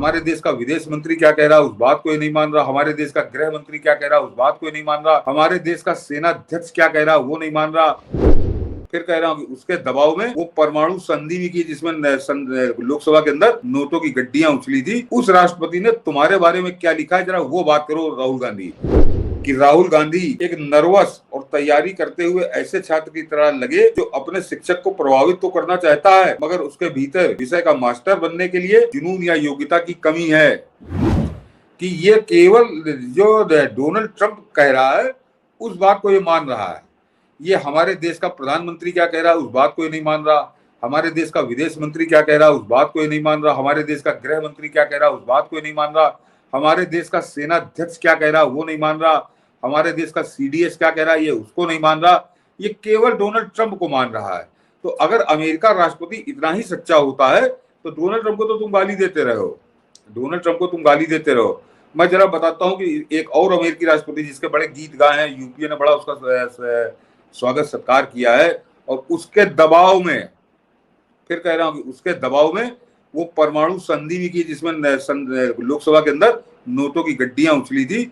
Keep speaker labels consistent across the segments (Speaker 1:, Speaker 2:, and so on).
Speaker 1: हमारे देश का विदेश मंत्री क्या कह रहा है उस बात को ये नहीं मान रहा, हमारे देश का गृह मंत्री क्या कह रहा है उस बात को ये नहीं मान रहा, हमारे देश का सेना अध्यक्ष क्या कह रहा है वो नहीं मान रहा। फिर कह रहा हूँ कि उसके दबाव में वो परमाणु संधि भी की जिसमें लोकसभा के अंदर नोटों की गड्डियां उछली थी, उस राष्ट्रपति ने तुम्हारे बारे में क्या लिखा है जरा वो बात करो राहुल गांधी। कि राहुल गांधी एक नर्वस और तैयारी करते हुए ऐसे छात्र की तरह लगे जो अपने शिक्षक को प्रभावित तो करना चाहता है मगर उसके भीतर विषय का मास्टर बनने के लिए जुनून या योग्यता की कमी है। कि ये केवल जो डोनाल्ड ट्रंप कह रहा है उस बात को ये मान रहा है, ये हमारे देश का प्रधानमंत्री क्या कह रहा है उस बात को ये नहीं मान रहा, हमारे देश का विदेश मंत्री क्या कह रहा है उस बात को ये नहीं मान रहा, हमारे देश का गृह मंत्री क्या कह रहा है उस बात को ये नहीं मान रहा, हमारे देश का सेना अध्यक्ष क्या कह रहा है वो नहीं मान रहा, हमारे देश का सीडीएस क्या कह रहा है ये उसको नहीं मान रहा, ये केवल डोनाल्ड ट्रंप को मान रहा है। तो अगर अमेरिका राष्ट्रपति इतना ही सच्चा होता है तो डोनाल्ड ट्रंप को तो तुम गाली देते रहो, डोनाल्ड ट्रंप को तुम गाली देते रहो। मैं जरा बताता हूँ कि एक और अमेरिकी राष्ट्रपति जिसके बड़े गीत गाए हैं, यूपीए ने बड़ा उसका स्वागत सत्कार किया है और उसके दबाव में, फिर कह रहा हूँ कि उसके दबाव में वो परमाणु संधि भी की जिसमें लोकसभा के अंदर नोटों की गड्डियां उछली थी,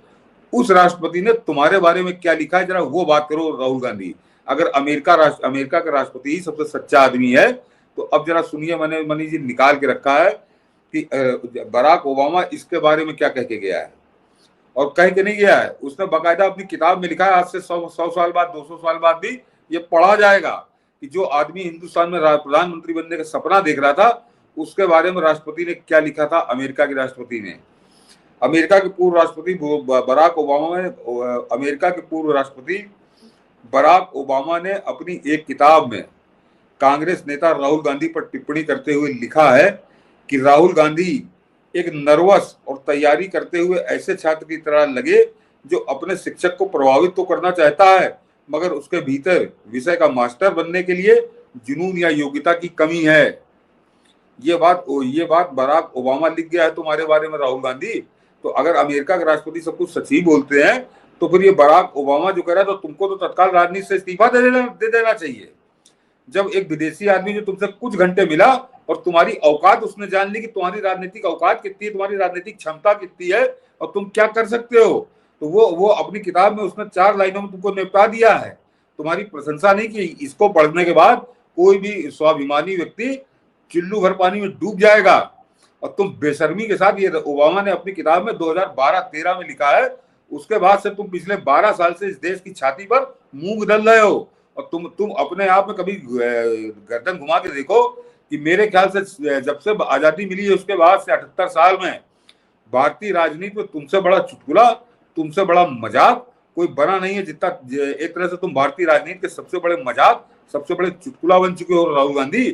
Speaker 1: उस राष्ट्रपति ने तुम्हारे बारे में क्या लिखा है जरा वो बात करो राहुल गांधी। अगर अमेरिका का राष्ट्रपति ही सबसे सच्चा आदमी है तो अब जरा सुनिए, मैंने मनी जी निकाल के रखा है कि बराक ओबामा इसके बारे में क्या कह के गया है और कह के नहीं गया है, उसने बाकायदा अपनी किताब में लिखा है। आज से 100 साल बाद 200 साल बाद भी ये पढ़ा जाएगा कि जो आदमी हिंदुस्तान में प्रधानमंत्री बनने का सपना देख रहा था उसके बारे में राष्ट्रपति ने क्या लिखा था। अमेरिका के राष्ट्रपति ने, अमेरिका के पूर्व राष्ट्रपति बराक ओबामा ने, अमेरिका के पूर्व राष्ट्रपति बराक ओबामा ने अपनी एक किताब में कांग्रेस नेता राहुल गांधी पर टिप्पणी करते हुए लिखा है कि राहुल गांधी एक नर्वस और तैयारी करते हुए ऐसे छात्र की तरह लगे जो अपने शिक्षक को प्रभावित तो करना चाहता है मगर उसके भीतर विषय का मास्टर बनने के लिए जुनून या योग्यता की कमी है। ये बात बराक ओबामा लिख गया है तुम्हारे बारे में राहुल गांधी। तो अगर अमेरिका के राष्ट्रपति सब कुछ सच ही बोलते हैं तो फिर ये बराक ओबामा जो कह रहा है तो तुमको तो तत्काल राजनीति से इस्तीफा दे देना चाहिए। जब एक विदेशी आदमी जो तुमसे कुछ घंटे मिला और तुम्हारी औकात उसने जान ली कि तुम्हारी राजनीतिक औकात कितनी है, तुम्हारी राजनीतिक क्षमता कितनी है और तुम क्या कर सकते हो, तो वो अपनी किताब में उसने 4 लाइनों में तुमको निपटा दिया है। तुम्हारी प्रशंसा नहीं की। इसको पढ़ने के बाद कोई भी स्वाभिमानी व्यक्ति चिल्लू भर पानी में डूब जाएगा। और तुम बेशर्मी के साथ, ये ओबामा ने अपनी किताब में 2012-13 में लिखा है, उसके बाद से तुम पिछले 12 साल से इस देश की छाती पर मूंग दल रहे हो। और तुम अपने आप में कभी गर्दन घुमा के देखो कि मेरे ख्याल से जब से आजादी मिली है उसके बाद से 78 साल में भारतीय राजनीति में तुमसे बड़ा चुटकुला, तुमसे बड़ा मजाक कोई बना नहीं है जितना एक तरह से तुम भारतीय राजनीति के सबसे बड़े मजाक, सबसे बड़े चुटकुला बन चुके हो राहुल गांधी।